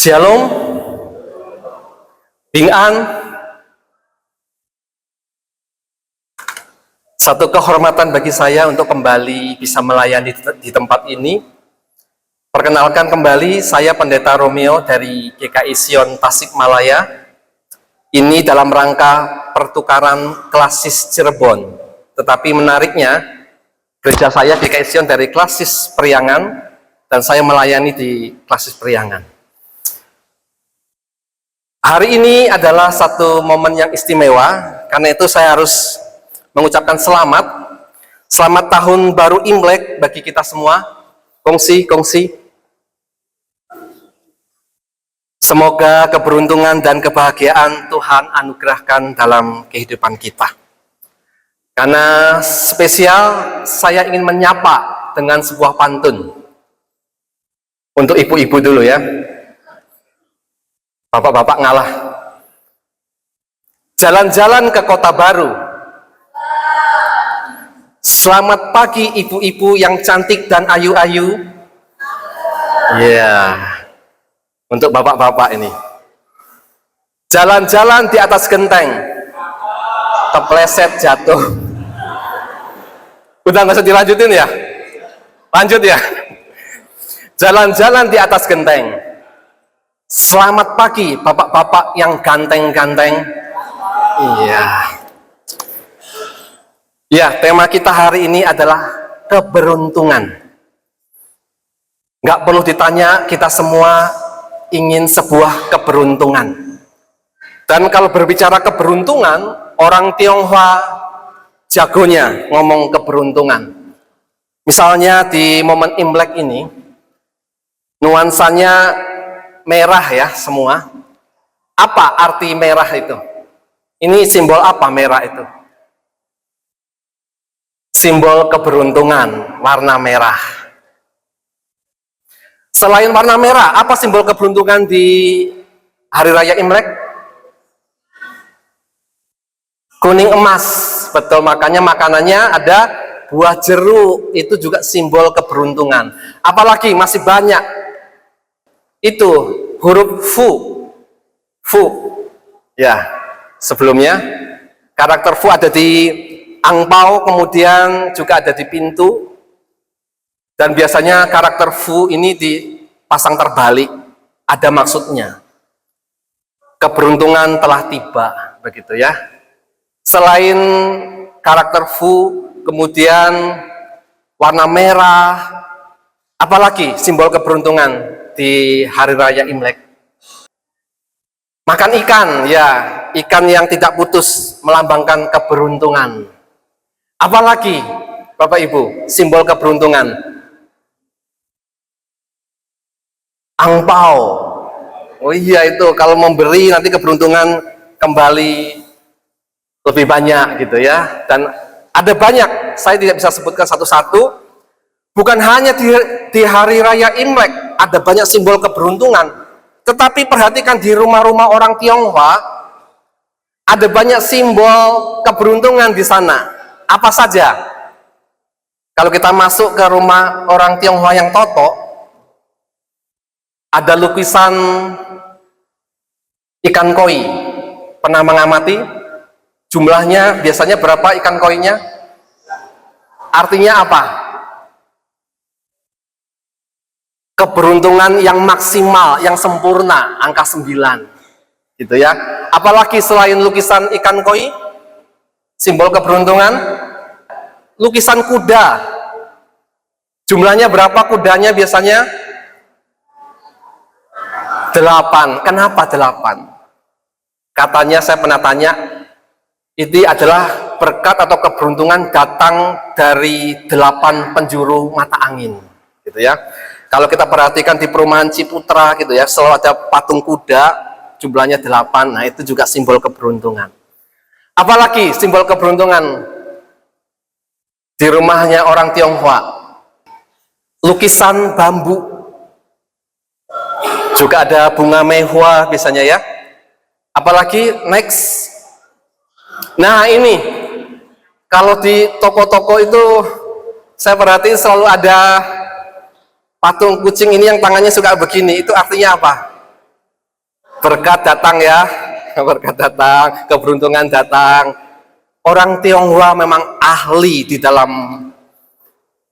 Shalom, Bing An. Satu kehormatan bagi saya untuk kembali bisa melayani di tempat ini. Perkenalkan kembali, saya Pendeta Romeo dari GKI Sion Tasikmalaya. Ini dalam rangka pertukaran klasis Cirebon. Tetapi menariknya, gereja saya GKI Sion dari klasis Priangan, dan saya melayani di klasis Priangan. Hari ini adalah satu momen yang istimewa, karena itu saya harus mengucapkan selamat. Selamat tahun baru Imlek bagi kita semua. Kongsi. Semoga keberuntungan dan kebahagiaan Tuhan anugerahkan dalam kehidupan kita. Karena spesial, saya ingin menyapa dengan sebuah pantun. Untuk ibu-ibu dulu ya. Bapak-bapak ngalah. Jalan-jalan ke kota baru. Selamat pagi ibu-ibu yang cantik dan ayu-ayu. Ya, untuk bapak-bapak ini. Jalan-jalan di atas genteng. Kepleset jatuh. Udah nggak usah dilanjutin ya? Lanjut ya. Jalan-jalan di atas genteng. Selamat pagi bapak-bapak yang ganteng-ganteng. Iya. Ya, tema kita hari ini adalah keberuntungan. Nggak perlu ditanya, kita semua ingin sebuah keberuntungan. Dan kalau berbicara keberuntungan, orang Tionghoa jagonya ngomong keberuntungan. Misalnya di momen Imlek ini, nuansanya merah ya semua. Apa arti merah itu? Ini simbol apa merah itu? Simbol keberuntungan, warna merah. Selain warna merah, apa simbol keberuntungan di Hari Raya Imlek? Kuning emas, betul, makanya makanannya ada buah jeruk, itu juga simbol keberuntungan. Apalagi masih banyak. Itu huruf fu ya. Sebelumnya karakter fu ada di angpau, kemudian juga ada di pintu, dan biasanya karakter fu ini dipasang terbalik, ada maksudnya, keberuntungan telah tiba, begitu ya. Selain karakter fu, kemudian warna merah, apalagi simbol keberuntungan di Hari Raya Imlek? Makan ikan, ya, ikan yang tidak putus melambangkan keberuntungan. Apalagi Bapak Ibu, simbol keberuntungan? Angpau. Oh iya, itu kalau memberi nanti keberuntungan kembali lebih banyak gitu ya. Dan ada banyak, saya tidak bisa sebutkan satu-satu. Bukan hanya di Hari Raya Imlek ada banyak simbol keberuntungan, tetapi perhatikan di rumah-rumah orang Tionghoa ada banyak simbol keberuntungan di sana. Apa saja? Kalau kita masuk ke rumah orang Tionghoa yang Toto, ada lukisan ikan koi. Pernah mengamati? Jumlahnya biasanya berapa ikan koinya? Artinya apa? Keberuntungan yang maksimal, yang sempurna, angka 9. Gitu ya. Apalagi selain lukisan ikan koi, simbol keberuntungan, lukisan kuda. Jumlahnya berapa kudanya biasanya? 8. Kenapa 8? Katanya, saya pernah tanya, ini adalah berkat atau keberuntungan datang dari 8 penjuru mata angin, gitu ya. Kalau kita perhatikan di perumahan Ciputra, gitu ya, selalu ada patung kuda, jumlahnya 8. Nah, itu juga simbol keberuntungan. Apalagi simbol keberuntungan di rumahnya orang Tionghoa, lukisan bambu, juga ada bunga mehua biasanya ya. Apalagi next. Nah, ini kalau di toko-toko itu saya perhatiin selalu ada patung kucing ini yang tangannya suka begini. Itu artinya apa? Berkat datang ya, berkat datang, keberuntungan datang. Orang Tionghoa memang ahli di dalam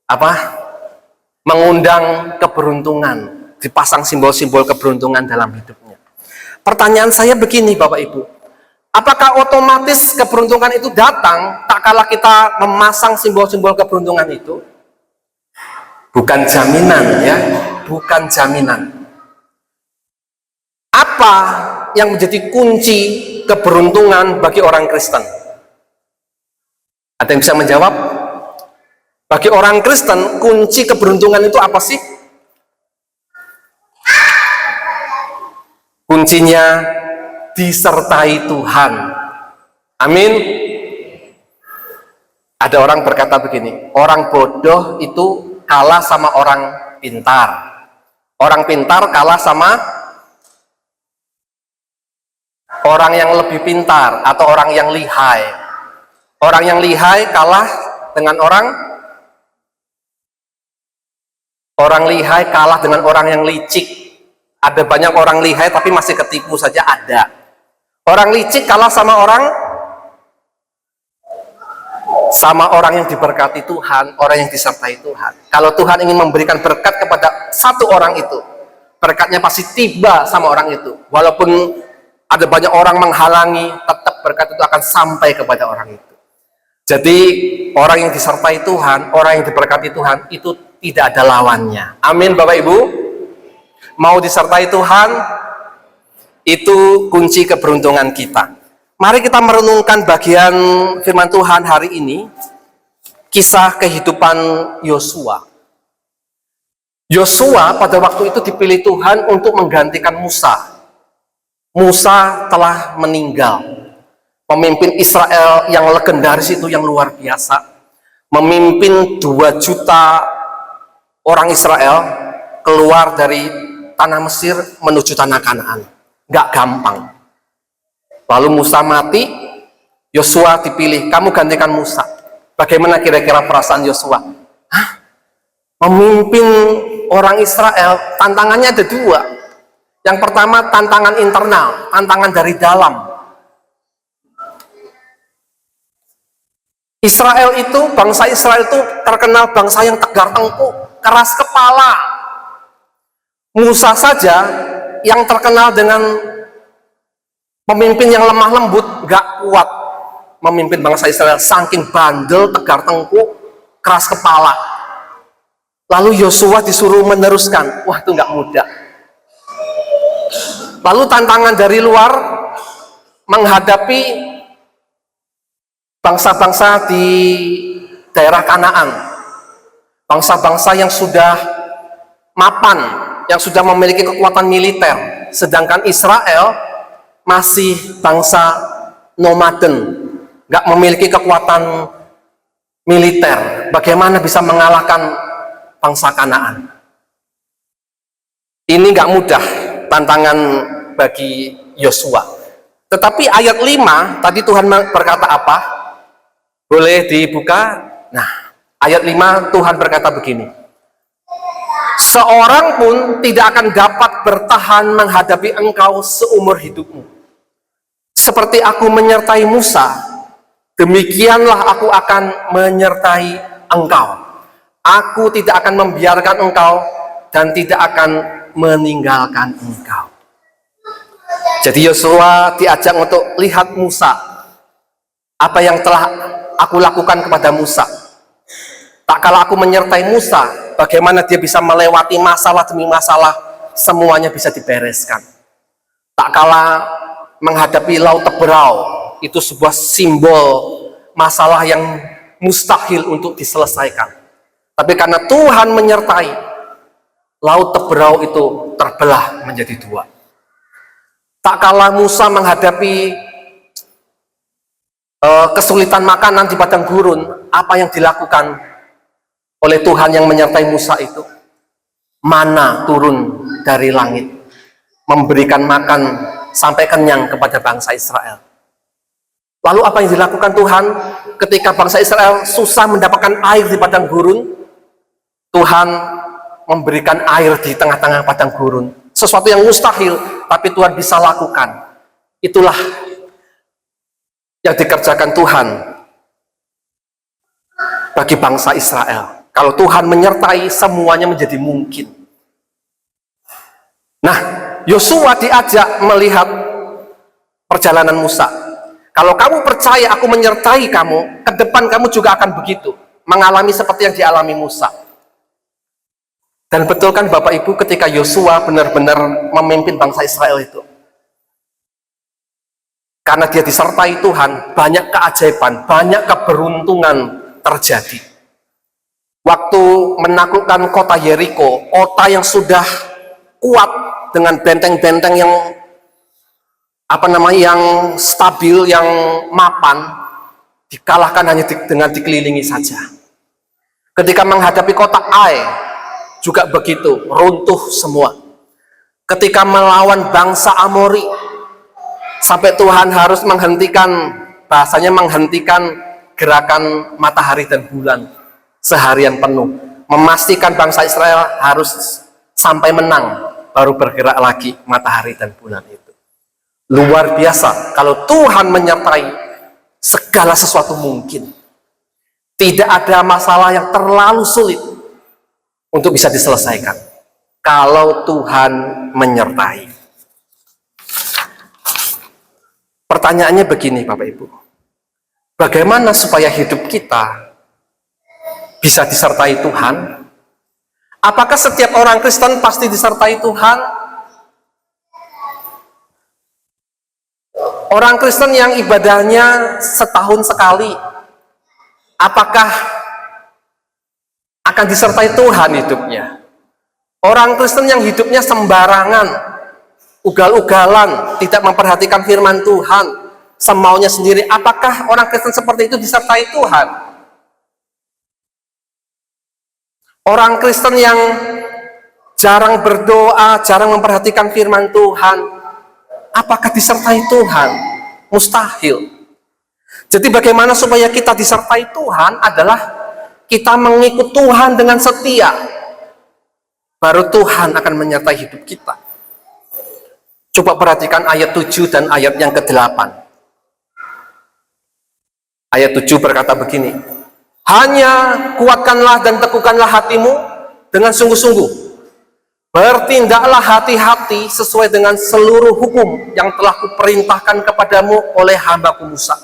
apa? Mengundang keberuntungan, dipasang simbol-simbol keberuntungan dalam hidupnya. Pertanyaan saya begini Bapak Ibu, apakah otomatis keberuntungan itu datang tak kala kita memasang simbol-simbol keberuntungan itu? Bukan jaminan ya, bukan jaminan. Apa yang menjadi kunci keberuntungan bagi orang Kristen? Ada yang bisa menjawab? Bagi orang Kristen, kunci keberuntungan itu apa sih? Kuncinya disertai Tuhan. Amin. Ada orang berkata begini, orang bodoh itu kalah sama orang pintar. Orang pintar kalah sama orang yang lebih pintar atau orang yang lihai. Orang yang lihai kalah dengan orang lihai kalah dengan orang yang licik. Ada banyak orang lihai tapi masih ketipu saja ada. Orang licik kalah sama orang yang diberkati Tuhan, orang yang disertai Tuhan. Kalau Tuhan ingin memberikan berkat kepada satu orang itu, berkatnya pasti tiba sama orang itu. Walaupun ada banyak orang menghalangi, tetap berkat itu akan sampai kepada orang itu. Jadi orang yang disertai Tuhan, orang yang diberkati Tuhan itu tidak ada lawannya. Amin Bapak Ibu. Mau disertai Tuhan, itu kunci keberuntungan kita. Mari kita merenungkan bagian firman Tuhan hari ini, kisah kehidupan Yosua. Yosua pada waktu itu dipilih Tuhan untuk menggantikan Musa. Musa telah meninggal. Pemimpin Israel yang legendaris itu, yang luar biasa. Memimpin 2 juta orang Israel keluar dari tanah Mesir menuju tanah Kanaan. Nggak gampang. Lalu Musa mati, Yosua dipilih, kamu gantikan Musa. Bagaimana kira-kira perasaan Yosua? Hah? Memimpin orang Israel, tantangannya ada 2. Yang pertama tantangan internal, tantangan dari dalam. Bangsa Israel itu terkenal bangsa yang tegar tengkuk, keras kepala. Musa saja yang terkenal dengan pemimpin yang lemah lembut, gak kuat memimpin bangsa Israel, saking bandel, tegar tengkuk, keras kepala. Lalu Yosua disuruh meneruskan. Wah, itu gak mudah. Lalu tantangan dari luar menghadapi bangsa-bangsa di daerah Kanaan, bangsa-bangsa yang sudah mapan, yang sudah memiliki kekuatan militer, sedangkan Israel masih bangsa nomaden, nggak memiliki kekuatan militer. Bagaimana bisa mengalahkan bangsa Kanaan? Ini nggak mudah tantangan bagi Yosua. Tetapi ayat 5 tadi Tuhan berkata apa? Boleh dibuka? Nah, ayat 5 Tuhan berkata begini, seorang pun tidak akan dapat bertahan menghadapi engkau seumur hidupmu. Seperti aku menyertai Musa, demikianlah aku akan menyertai engkau. Aku tidak akan membiarkan engkau dan tidak akan meninggalkan engkau. Jadi Yosua diajak untuk lihat Musa, apa yang telah aku lakukan kepada Musa. Tak kala aku menyertai Musa, bagaimana dia bisa melewati masalah demi masalah, semuanya bisa dibereskan. Tak kala menghadapi laut Teberau, itu sebuah simbol masalah yang mustahil untuk diselesaikan. Tapi karena Tuhan menyertai, laut Teberau itu terbelah menjadi dua. Tak kala Musa menghadapi kesulitan makanan di padang gurun, apa yang dilakukan oleh Tuhan yang menyertai Musa itu? Mana turun dari langit, memberikan makan sampai kenyang kepada bangsa Israel. Lalu apa yang dilakukan Tuhan ketika bangsa Israel susah mendapatkan air di padang gurun? Tuhan memberikan air di tengah-tengah padang gurun. Sesuatu yang mustahil, tapi Tuhan bisa lakukan. Itulah yang dikerjakan Tuhan bagi bangsa Israel. Kalau Tuhan menyertai, semuanya menjadi mungkin. Nah, Yosua diajak melihat perjalanan Musa. Kalau kamu percaya aku menyertai kamu, ke depan kamu juga akan begitu, mengalami seperti yang dialami Musa. Dan betul kan Bapak Ibu, ketika Yosua benar-benar memimpin bangsa Israel itu, karena dia disertai Tuhan, banyak keajaiban, banyak keberuntungan terjadi. Waktu menaklukkan kota Yeriko, kota yang sudah kuat dengan benteng-benteng yang yang stabil, yang mapan, dikalahkan hanya dengan dikelilingi saja. Ketika menghadapi kota Ai, juga begitu, runtuh semua. Ketika melawan bangsa Amori, sampai Tuhan harus menghentikan, bahasanya menghentikan gerakan matahari dan bulan seharian penuh, memastikan bangsa Israel harus sampai menang, baru bergerak lagi matahari dan bulan itu. Luar biasa, kalau Tuhan menyertai, segala sesuatu mungkin. Tidak ada masalah yang terlalu sulit untuk bisa diselesaikan kalau Tuhan menyertai. Pertanyaannya begini Bapak Ibu, bagaimana supaya hidup kita bisa disertai Tuhan? Apakah setiap orang Kristen pasti disertai Tuhan? Orang Kristen yang ibadahnya setahun sekali, apakah akan disertai Tuhan hidupnya? Orang Kristen yang hidupnya sembarangan, ugal-ugalan, tidak memperhatikan firman Tuhan, semaunya sendiri, apakah orang Kristen seperti itu disertai Tuhan? Orang Kristen yang jarang berdoa, jarang memperhatikan firman Tuhan, apakah disertai Tuhan? Mustahil. Jadi bagaimana supaya kita disertai Tuhan adalah kita mengikut Tuhan dengan setia, baru Tuhan akan menyertai hidup kita. Coba perhatikan ayat 7 dan ayat yang ke-8. Ayat 7 berkata begini, hanya kuatkanlah dan teguhkanlah hatimu dengan sungguh-sungguh. Bertindaklah hati-hati sesuai dengan seluruh hukum yang telah kuperintahkan kepadamu oleh hamba-Ku Musa.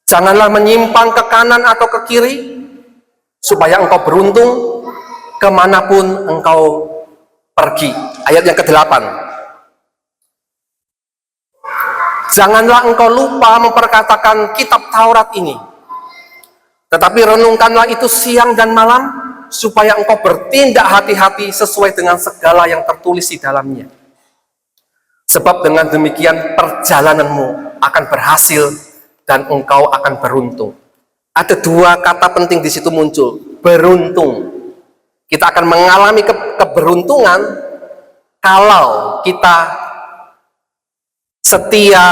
Janganlah menyimpang ke kanan atau ke kiri, supaya engkau beruntung kemanapun engkau pergi. Ayat yang ke-8. Janganlah engkau lupa memperkatakan kitab Taurat ini, tetapi renungkanlah itu siang dan malam, supaya engkau bertindak hati-hati sesuai dengan segala yang tertulis di dalamnya. Sebab dengan demikian perjalananmu akan berhasil dan engkau akan beruntung. Ada dua kata penting di situ muncul, beruntung. Kita akan mengalami keberuntungan kalau kita setia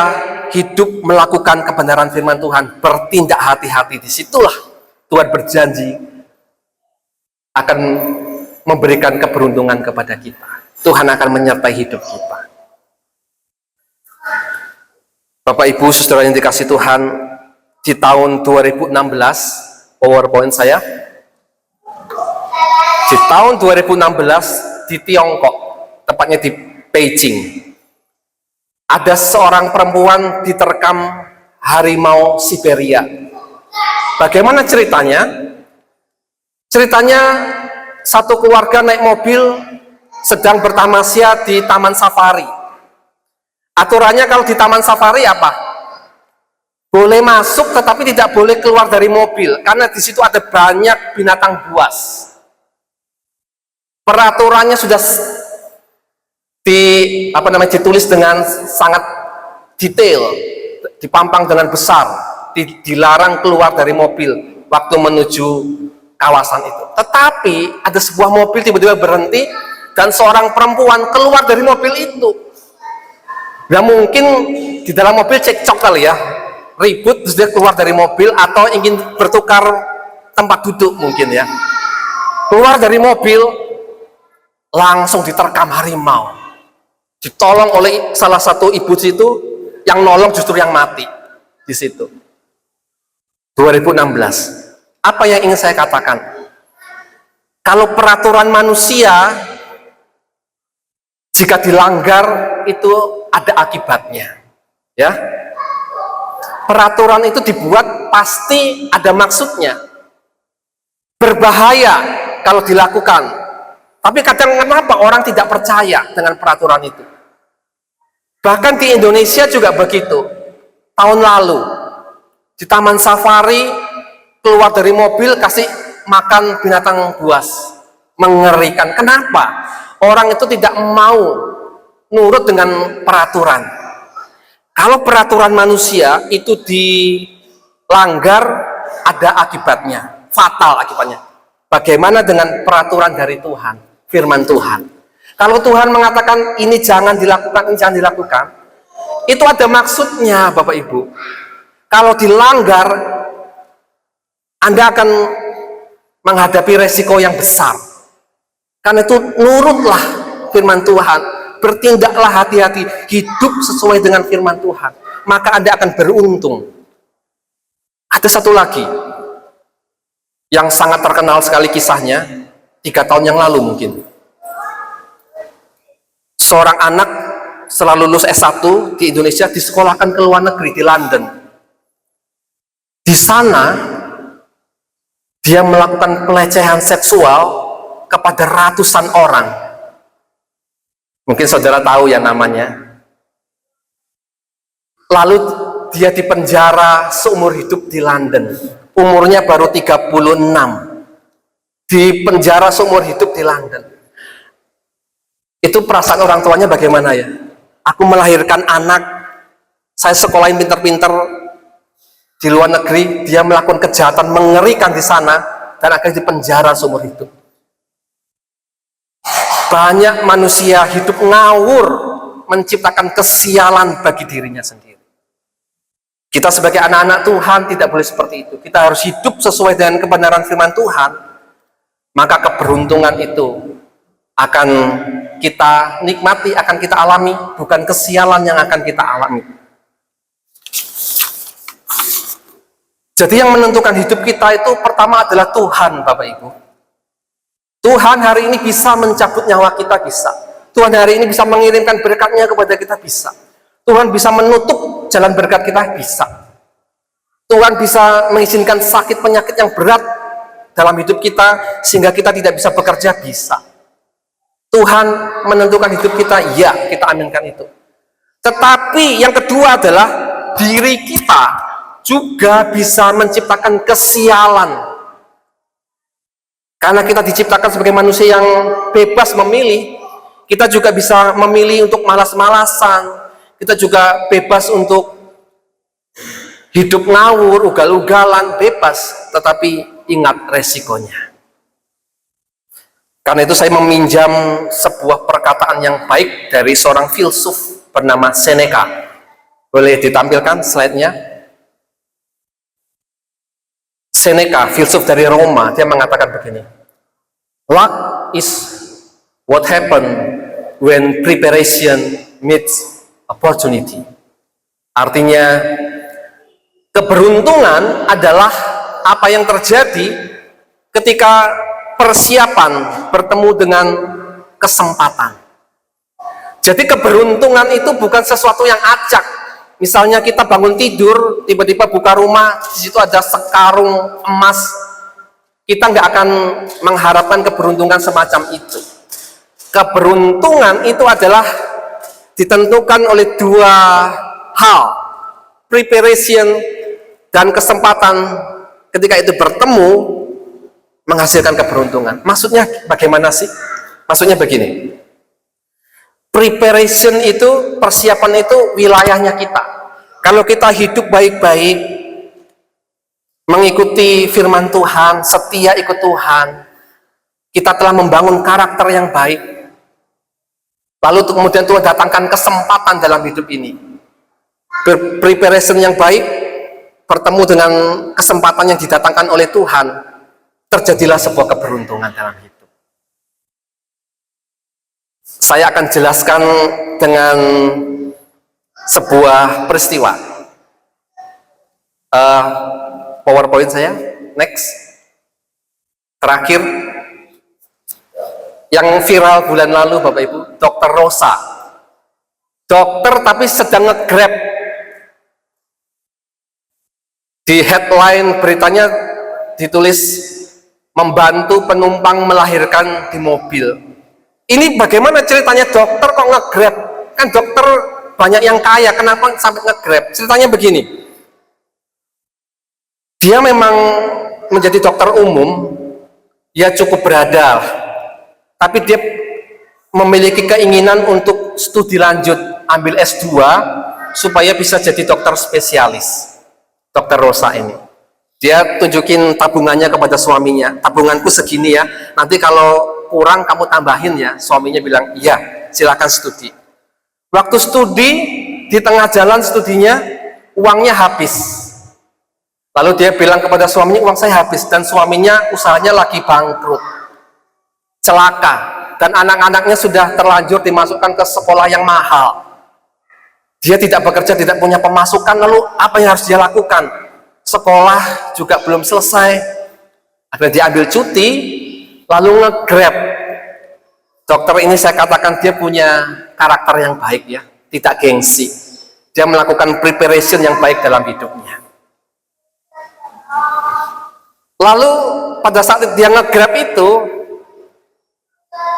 hidup melakukan kebenaran firman Tuhan, bertindak hati-hati. Disitulah Tuhan berjanji akan memberikan keberuntungan kepada kita. Tuhan akan menyertai hidup kita. Bapak Ibu saudara yang dikasih Tuhan, di tahun 2016, PowerPoint saya, di tahun 2016 di Tiongkok, tepatnya di Beijing, ada seorang perempuan diterkam harimau Siberia. Bagaimana ceritanya? Ceritanya satu keluarga naik mobil sedang bertamasya di taman safari. Aturannya kalau di taman safari apa? Boleh masuk tetapi tidak boleh keluar dari mobil karena di situ ada banyak binatang buas. Peraturannya sudah ditulis dengan sangat detail, dipampang dengan besar, dilarang keluar dari mobil waktu menuju kawasan itu. Tetapi ada sebuah mobil tiba-tiba berhenti dan seorang perempuan keluar dari mobil itu. Ya mungkin di dalam mobil cekcok kali ya, ribut terus dia keluar dari mobil atau ingin bertukar tempat duduk mungkin ya. Keluar dari mobil langsung diterkam harimau. Ditolong oleh salah satu ibu situ, yang nolong justru yang mati di situ. 2016. Apa yang ingin saya katakan? Kalau peraturan manusia jika dilanggar itu ada akibatnya, ya. Peraturan itu dibuat pasti ada maksudnya. Berbahaya kalau dilakukan. Tapi kadang kenapa orang tidak percaya dengan peraturan itu? Bahkan di Indonesia juga begitu. Tahun lalu di taman safari keluar dari mobil kasih makan binatang buas, mengerikan. Kenapa? Orang itu tidak mau nurut dengan peraturan. Kalau peraturan manusia itu dilanggar, ada akibatnya, fatal akibatnya. Bagaimana dengan peraturan dari Tuhan, firman Tuhan? Kalau Tuhan mengatakan ini jangan dilakukan, ini jangan dilakukan, itu ada maksudnya, Bapak Ibu. Kalau dilanggar, Anda akan menghadapi resiko yang besar. Karena itu nurutlah firman Tuhan, bertindaklah hati-hati, hidup sesuai dengan firman Tuhan, maka Anda akan beruntung. Ada satu lagi yang sangat terkenal sekali kisahnya, 3 tahun yang lalu mungkin. Seorang anak setelah lulus S1 di Indonesia disekolahkan ke luar negeri, di London. Di sana dia melakukan pelecehan seksual kepada ratusan orang. Mungkin saudara tahu ya namanya. Lalu dia dipenjara seumur hidup di London. Umurnya baru 36. Dipenjara seumur hidup di London. Itu perasaan orang tuanya bagaimana ya? Aku melahirkan anak, saya sekolahin pinter-pinter di luar negeri, dia melakukan kejahatan mengerikan di sana dan akhirnya dipenjara seumur hidup. Banyak manusia hidup ngawur, menciptakan kesialan bagi dirinya sendiri. Kita sebagai anak-anak Tuhan tidak boleh seperti itu. Kita harus hidup sesuai dengan kebenaran firman Tuhan. Maka keberuntungan itu akan kita nikmati, akan kita alami, bukan kesialan yang akan kita alami. Jadi yang menentukan hidup kita itu pertama adalah Tuhan, Bapak Ibu. Tuhan hari ini bisa mencabut nyawa kita, bisa. Tuhan hari ini bisa mengirimkan berkat-Nya kepada kita, bisa. Tuhan bisa menutup jalan berkat kita, bisa. Tuhan bisa mengizinkan sakit penyakit yang berat dalam hidup kita sehingga kita tidak bisa bekerja, bisa. Tuhan menentukan hidup kita, ya, kita aminkan itu. Tetapi yang kedua adalah diri kita juga bisa menciptakan kesialan. Karena kita diciptakan sebagai manusia yang bebas memilih, kita juga bisa memilih untuk malas-malasan, kita juga bebas untuk hidup ngawur, ugal-ugalan, bebas, tetapi ingat resikonya. Karena itu saya meminjam sebuah perkataan yang baik dari seorang filsuf bernama Seneca. Boleh ditampilkan slide-nya? Seneca, filsuf dari Roma, dia mengatakan begini. Luck is what happen when preparation meets opportunity. Artinya, Keberuntungan adalah apa yang terjadi ketika persiapan bertemu dengan kesempatan. Jadi keberuntungan itu bukan sesuatu yang acak. Misalnya kita bangun tidur, tiba-tiba buka rumah, di situ ada sekarung emas. Kita nggak akan mengharapkan keberuntungan semacam itu. Keberuntungan itu adalah ditentukan oleh dua hal, preparation dan kesempatan. Ketika itu bertemu, menghasilkan keberuntungan. Maksudnya bagaimana sih? Maksudnya begini, preparation itu, persiapan itu wilayahnya kita. Kalau kita hidup baik-baik, mengikuti firman Tuhan, setia ikut Tuhan, kita telah membangun karakter yang baik. Lalu kemudian Tuhan datangkan kesempatan dalam hidup ini. Preparation yang baik, bertemu dengan kesempatan yang didatangkan oleh Tuhan, terjadilah sebuah keberuntungan dalam hidup. Saya akan jelaskan dengan sebuah peristiwa. PowerPoint saya, next. Terakhir, yang viral bulan lalu Bapak Ibu, Dr. Rosa. Dokter tapi sedang nge-grab. Di headline beritanya ditulis, membantu penumpang melahirkan di mobil. Ini bagaimana ceritanya dokter kok nge-grab? Kan dokter banyak yang kaya, kenapa sampai nge-grab? Ceritanya begini, dia memang menjadi dokter umum, dia cukup beradab, tapi dia memiliki keinginan untuk studi lanjut, ambil S2, supaya bisa jadi dokter spesialis. Dokter Rosa ini, dia tunjukin tabungannya kepada suaminya, tabunganku segini ya, nanti kalau kurang kamu tambahin ya. Suaminya bilang, iya, silakan studi. Waktu studi, di tengah jalan studinya, uangnya habis. Lalu dia bilang kepada suaminya, uang saya habis. Dan suaminya usahanya lagi bangkrut, celaka, dan anak-anaknya sudah terlanjur dimasukkan ke sekolah yang mahal. Dia tidak bekerja, tidak punya pemasukan. Lalu apa yang harus dia lakukan? Sekolah juga belum selesai. Akhirnya dia ambil cuti, lalu nge-grab. Dokter ini saya katakan dia punya karakter yang baik ya, tidak gengsi. Dia melakukan preparation yang baik dalam hidupnya. Lalu pada saat dia nge-grab itu,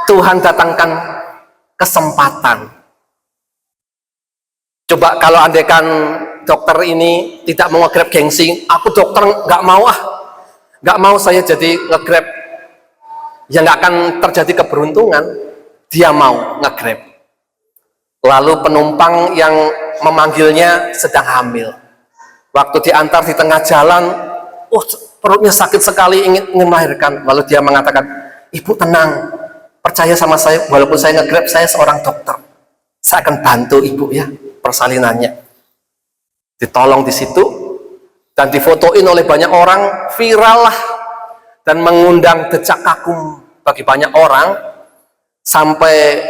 Tuhan datangkan kesempatan. Coba kalau andaikan dokter ini tidak mau nge-grab gengsi, aku dokter nggak mau nggak mau saya jadi nge-grab, ya nggak akan terjadi keberuntungan. Dia mau nge-grab. Lalu penumpang yang memanggilnya sedang hamil. Waktu diantar di tengah jalan, perutnya sakit sekali, ingin melahirkan. Lalu dia mengatakan, ibu tenang, percaya sama saya, walaupun saya nge-grab, saya seorang dokter, saya akan bantu ibu ya persalinannya. Ditolong di situ dan difotoin oleh banyak orang, viral lah, dan mengundang decak kagum bagi banyak orang. Sampai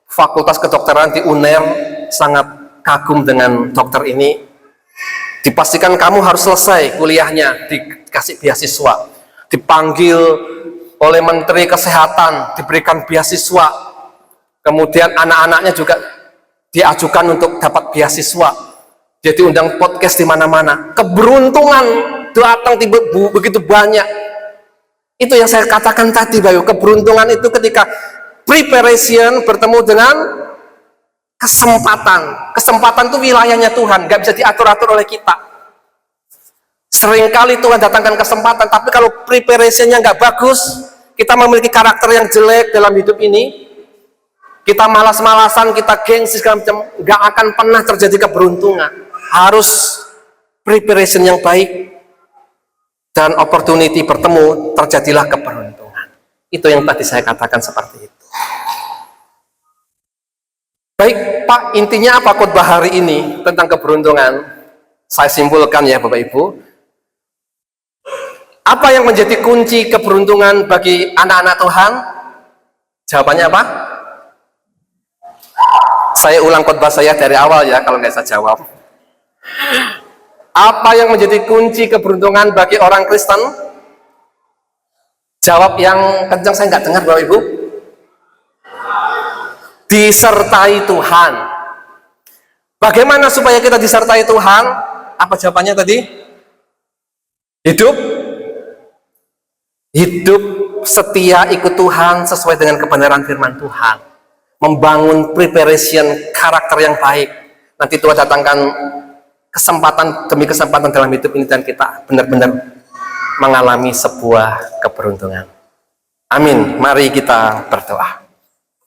Fakultas Kedokteran di UNER sangat kagum dengan dokter ini. Dipastikan kamu harus selesai kuliahnya, dikasih beasiswa. Dipanggil oleh Menteri Kesehatan, diberikan beasiswa. Kemudian anak-anaknya juga diajukan untuk dapat beasiswa. Dia diundang podcast di mana-mana. Keberuntungan datang begitu banyak. Itu yang saya katakan tadi, Bayu. Keberuntungan itu ketika preparation bertemu dengan kesempatan. Kesempatan itu wilayahnya Tuhan, nggak bisa diatur-atur oleh kita. Seringkali Tuhan datangkan kesempatan, tapi kalau preparationnya nggak bagus, kita memiliki karakter yang jelek dalam hidup ini, kita malas-malasan, kita gengsi segala macam, nggak akan pernah terjadi keberuntungan. Harus preparation yang baik, dan opportunity bertemu, terjadilah keberuntungan. Itu yang tadi saya katakan seperti itu. Baik Pak, intinya apa khotbah hari ini tentang keberuntungan? Saya simpulkan ya Bapak Ibu. Apa yang menjadi kunci keberuntungan bagi anak-anak Tuhan? Jawabannya apa? Saya ulang khotbah saya dari awal ya, kalau nggak saya jawab. Apa yang menjadi kunci keberuntungan bagi orang Kristen? Jawab yang kencang, saya nggak dengar Bapak Ibu. Disertai Tuhan. Bagaimana supaya kita disertai Tuhan? Apa jawabannya tadi? Hidup setia ikut Tuhan sesuai dengan kebenaran firman Tuhan. Membangun preparation karakter yang baik. Nanti Tuhan datangkan kesempatan demi kesempatan dalam hidup ini dan kita benar-benar mengalami sebuah keberuntungan. Amin. Mari kita berdoa.